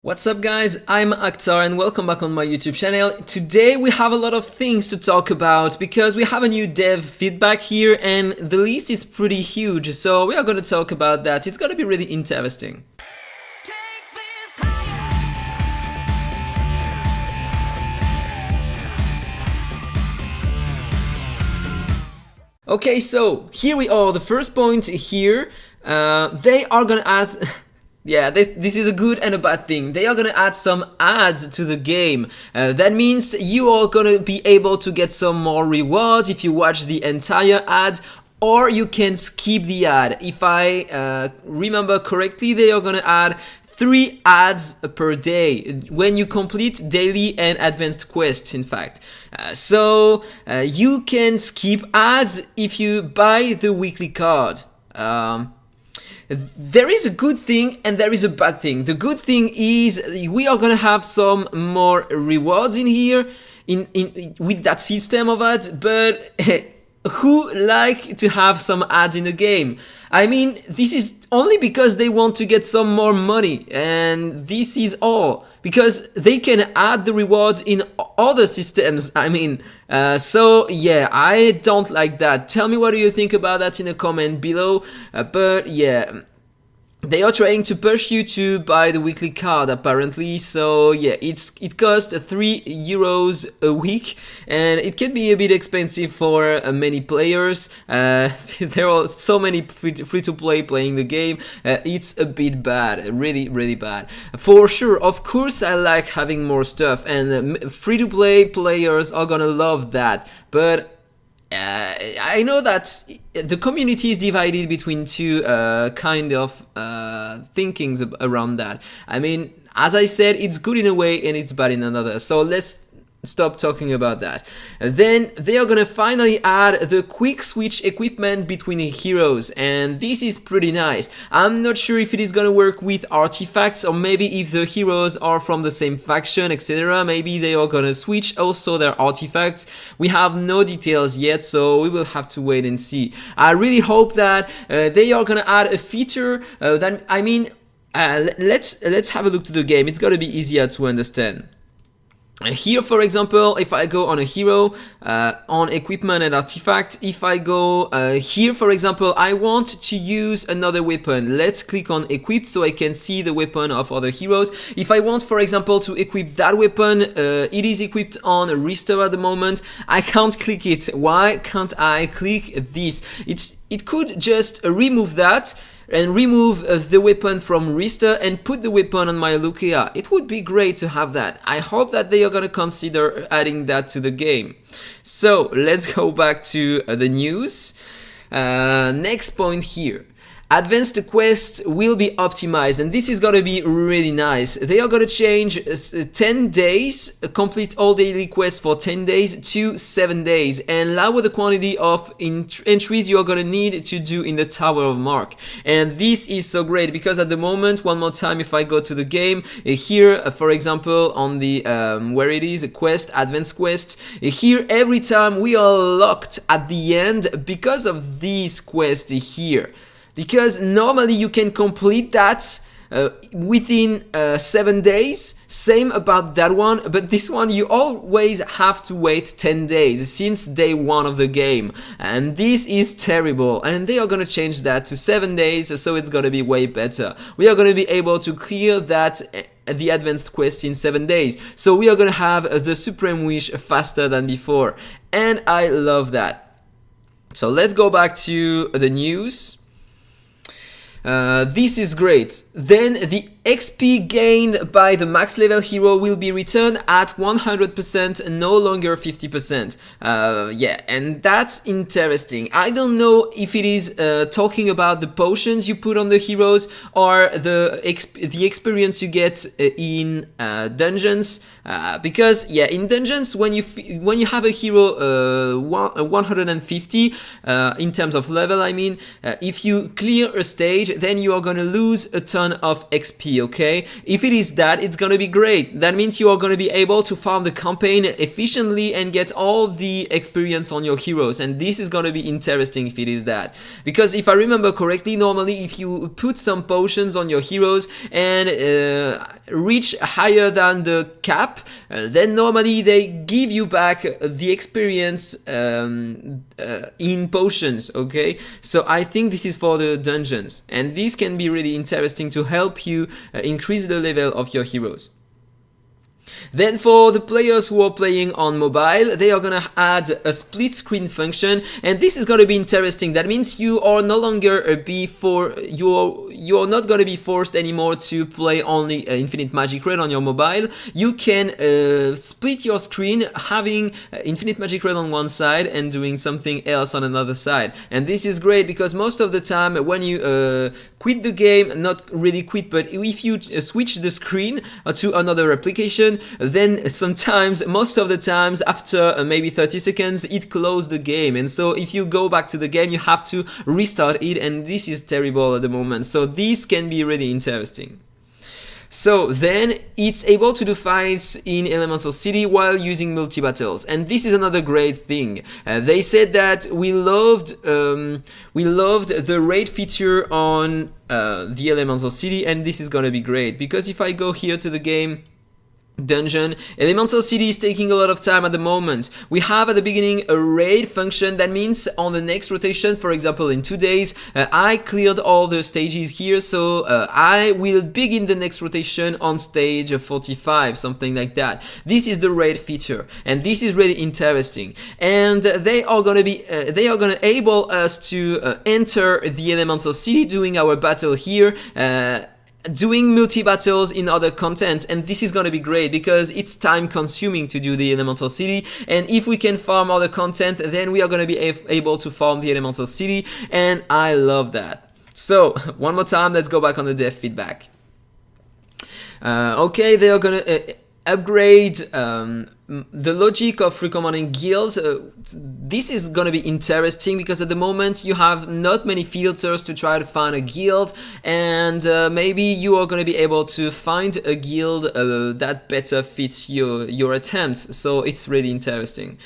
What's up guys, I'm AhkTaar and welcome back on my YouTube channel. Today we have a lot of things to talk about because we have a new dev feedback here and the list is pretty huge, so we are going to talk about that. It's going to be really interesting. Okay, so here we are. The first point here, they are going to add... Yeah, this is a good and a bad thing. They are gonna add some ads to the game. That means you are gonna be able to get some more rewards if you watch the entire ad, or you can skip the ad. If I remember correctly, they are gonna add 3 ads per day when you complete daily and advanced quests, in fact. So you can skip ads if you buy the weekly card. There is a good thing and there is a bad thing. The good thing is we are gonna have some more rewards in here with that system of ads, but who like to have some ads in the game? I mean, this is only because they want to get some more money, and this is all because they can add the rewards in other systems. I mean, so yeah, I don't like that. Tell me what do you think about that in a comment below. But yeah, they are trying to push you to buy the weekly card apparently, so yeah, it costs €3 a week and it can be a bit expensive for many players. There are so many free-to-play playing the game, it's a bit bad, really bad. For sure, of course I like having more stuff and free-to-play players are gonna love that, but I know that the community is divided between two kind of thinkings around that. I mean, as I said, it's good in a way and it's bad in another. So let's stop talking about that. Then they are gonna finally add the quick switch equipment between the heroes, and this is pretty nice. I'm not sure if it is gonna work with artifacts or maybe if the heroes are from the same faction, etc. Maybe they are gonna switch also their artifacts. We have no details yet, so we will have to wait and see. I really hope that they are gonna add a feature that, I mean, let's have a look to the game. It's gonna be easier to understand. Here, for example, if I go on a hero, on equipment and artifact, if I go here, for example, I want to use another weapon. Let's click on equip so I can see the weapon of other heroes. If I want, for example, to equip that weapon, it is equipped on a restore at the moment. I can't click it. Why can't I click this? It could just remove that and remove the weapon from Rista and put the weapon on my Lucia. It would be great to have that. I hope that they are gonna consider adding that to the game. So let's go back to the news. Next point here. Advanced quests will be optimized, and this is gonna be really nice. They are gonna change 10 days, complete all daily quests for 10 days to 7 days, and lower the quantity of entries you are gonna need to do in the Tower of Mark. And this is so great because at the moment, one more time, if I go to the game, here, for example, on the, where it is, quest, advanced quest, here, every time we are locked at the end because of these quests here. Because normally you can complete that within 7 days, same about that one, but this one you always have to wait 10 days since day 1 of the game, and this is terrible, and they are gonna change that to 7 days, so it's gonna be way better. We are gonna be able to clear that the advanced quest in 7 days, so we are gonna have the Supreme Wish faster than before, and I love that. So let's go back to the news. This is great. Then the XP gained by the max level hero will be returned at 100%, no longer 50%. Yeah, and that's interesting. I don't know if it is talking about the potions you put on the heroes or the experience you get in dungeons. Because yeah, in dungeons when you have a hero 150 in terms of level, I mean, if you clear a stage, then you are gonna lose a ton of XP. difficulty, okay? If it is that, it's gonna be great. That means you are gonna be able to farm the campaign efficiently and get all the experience on your heroes, and this is gonna be interesting if it is that. Because if I remember correctly, normally if you put some potions on your heroes and reach higher than the cap, then normally they give you back the experience in potions, okay? So I think this is for the dungeons, and this can be really interesting to help you increase the level of your heroes. Then for the players who are playing on mobile, they are gonna add a split screen function, and this is gonna be interesting. That means you are no longer you're not gonna be forced anymore to play only Infinite Magicraid on your mobile. You can split your screen, having Infinite Magicraid on one side and doing something else on another side. And this is great because most of the time when you quit the game, not really quit, but if you switch the screen to another application, then sometimes, most of the times, after maybe 30 seconds, it closes the game. And so if you go back to the game, you have to restart it, and this is terrible at the moment. So this can be really interesting. So then it's able to do fights in Elemental City while using multi-battles, and this is another great thing. They said that we loved the raid feature on the Elemental City, and this is gonna be great because if I go here to the game dungeon, Elemental City is taking a lot of time at the moment. We have at the beginning a raid function. That means on the next rotation, for example in 2 days, I cleared all the stages here, so I will begin the next rotation on stage 45, something like that. This is the raid feature, and this is really interesting, and they are gonna enable us to enter the Elemental City doing our battle here, doing multi-battles in other content, and this is gonna be great because it's time consuming to do the Elemental City, and if we can farm other content, then we are gonna be able to farm the Elemental City, and I love that. So one more time, let's go back on the dev feedback. Okay, they are gonna upgrade the logic of recommending guilds. This is gonna be interesting because at the moment you have not many filters to try to find a guild, and maybe you are gonna be able to find a guild that better fits your attempts. So it's really interesting.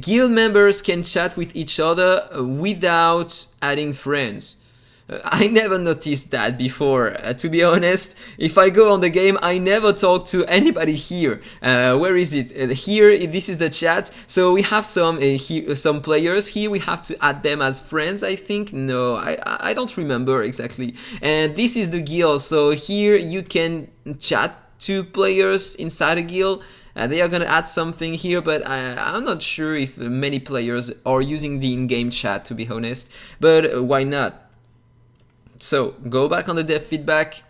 Guild members can chat with each other without adding friends. I never noticed that before, to be honest. If I go on the game, I never talk to anybody here. Where is it? Here, this is the chat. So we have some players here. We have to add them as friends, I think. No, I don't remember exactly. And this is the guild. So here you can chat to players inside a guild. They are gonna add something here, but I'm not sure if many players are using the in-game chat, to be honest. But why not? So go back on the dev feedback.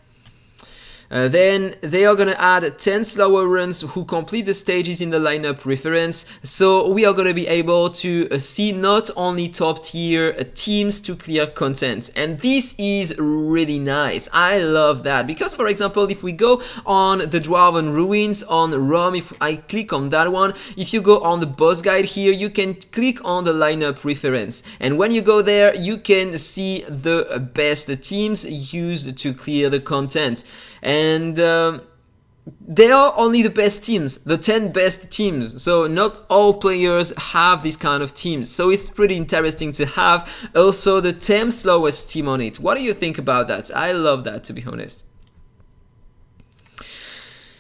Then they are gonna add 10 slower runs who complete the stages in the lineup reference. So we are gonna be able to see not only top tier teams to clear content, and this is really nice. I love that because, for example, if we go on the Dwarven Ruins on Rome, if I click on that one, if you go on the boss guide here, you can click on the lineup reference, and when you go there, you can see the best teams used to clear the content. And they are only the best teams, the 10 best teams, so not all players have this kind of teams, so it's pretty interesting to have also the 10 slowest team on it. What do you think about that? I love that, to be honest.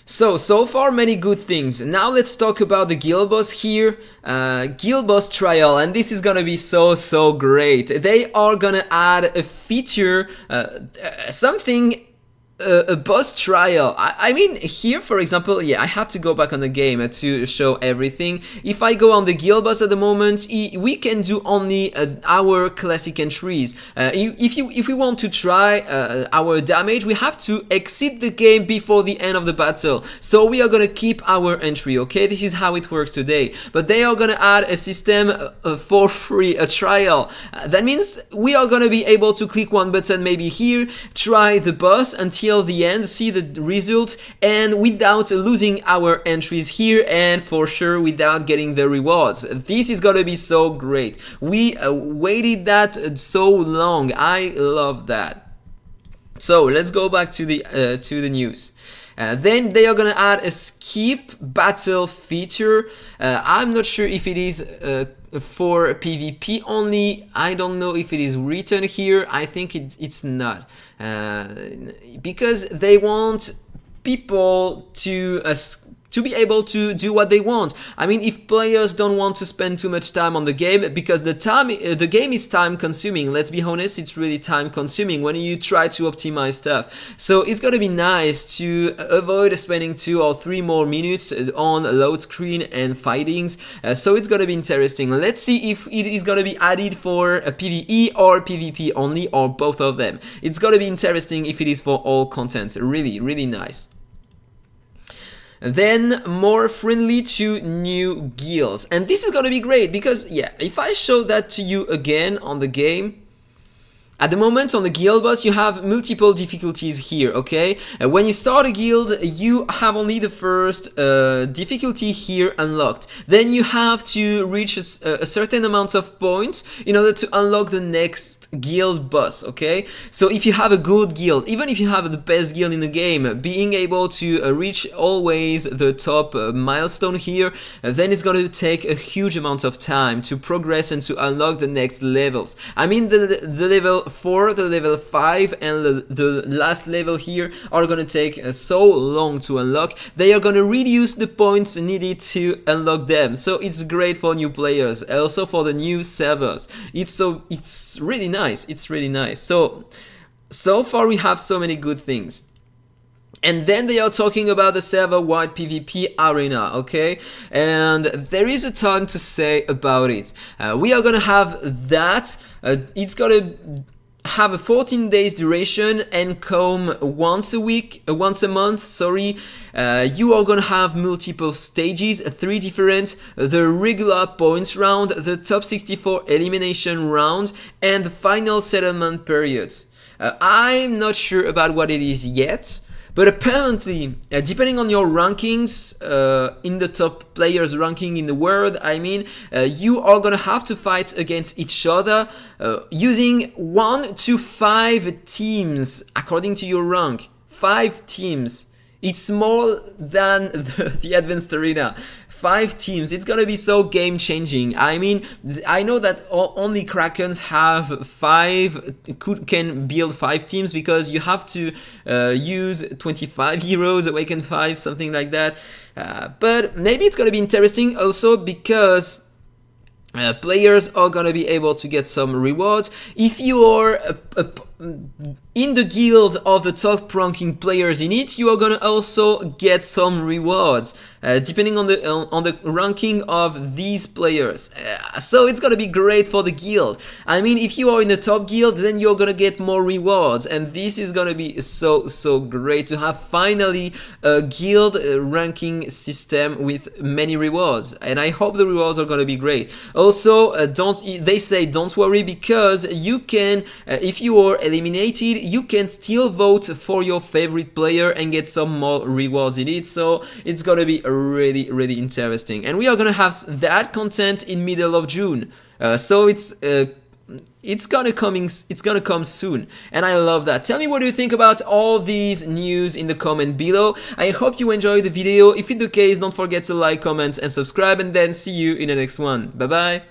So far many good things. Now let's talk about the guild boss here, guild boss trial, and this is gonna be so great. They are gonna add a feature, something, a boss trial. I mean, here, for example, yeah, I have to go back on the game to show everything. If I go on the guild boss at the moment, we can do only our classic entries. If we want to try our damage, we have to exit the game before the end of the battle. So we are gonna keep our entry, okay? This is how it works today. But they are gonna add a system for free, a trial. That means we are gonna be able to click one button maybe here, try the boss until the end, see the results, and without losing our entries here, and for sure without getting the rewards. This is gonna be so great. We waited that so long. I love that. So let's go back to the news. Then they are gonna add a skip battle feature. I'm not sure if it is for PvP only. I don't know if it is written here. I think it's not, because they want people to be able to do what they want. I mean, if players don't want to spend too much time on the game, because the game is time consuming, let's be honest, it's really time consuming when you try to optimize stuff. So it's gonna be nice to avoid spending 2 or 3 more minutes on load screen and fightings. So it's gonna be interesting. Let's see if it is gonna be added for a PvE or PvP only, or both of them. It's gonna be interesting if it is for all content. Really, really nice. Then more friendly to new guilds, and this is gonna be great because, yeah, if I show that to you again on the game, at the moment on the guild boss you have multiple difficulties here, okay? When you start a guild you have only the first difficulty here unlocked. Then you have to reach a certain amount of points in order to unlock the next guild boss, okay? So if you have a good guild, even if you have the best guild in the game, being able to reach always the top milestone here, then it's going to take a huge amount of time to progress and to unlock the next levels. I mean the level 4, the level 5 and the last level here are going to take so long to unlock. They are going to reduce the points needed to unlock them, so it's great for new players, also for the new servers. It's really nice. It's really nice. So far we have so many good things. And then they are talking about the server-wide PvP arena, okay? And there is a ton to say about it. We are gonna have that. It's gonna have a 14 days duration and come once a month, sorry. You are gonna have multiple stages, 3 different, the regular points round, the top 64 elimination round, and the final settlement period. I'm not sure about what it is yet, but apparently, depending on your rankings, in the top players ranking in the world, I mean, you are gonna have to fight against each other using 1 to 5 teams according to your rank. 5 teams. It's more than the advanced arena. 5 teams. It's gonna be so game changing. I mean, I know that only Krakens have 5, can build 5 teams because you have to use 25 heroes, awaken 5, something like that. But maybe it's gonna be interesting also because players are gonna be able to get some rewards. If you are in the guild of the top ranking players in it, you are gonna also get some rewards depending on the ranking of these players. So it's gonna be great for the guild. I mean, if you are in the top guild, then you're gonna get more rewards, and this is gonna be so great to have finally a guild ranking system with many rewards. And I hope the rewards are gonna be great. Also, they say don't worry, because you can, if you are eliminated, you can still vote for your favorite player and get some more rewards in it. So it's gonna be really interesting, and we are gonna have that content in middle of June. So it's gonna come soon, and I love that. Tell me what you think about all these news in the comment below. I hope you enjoyed the video. If it's the case, don't forget to like, comment and subscribe, and then see you in the next one. Bye bye.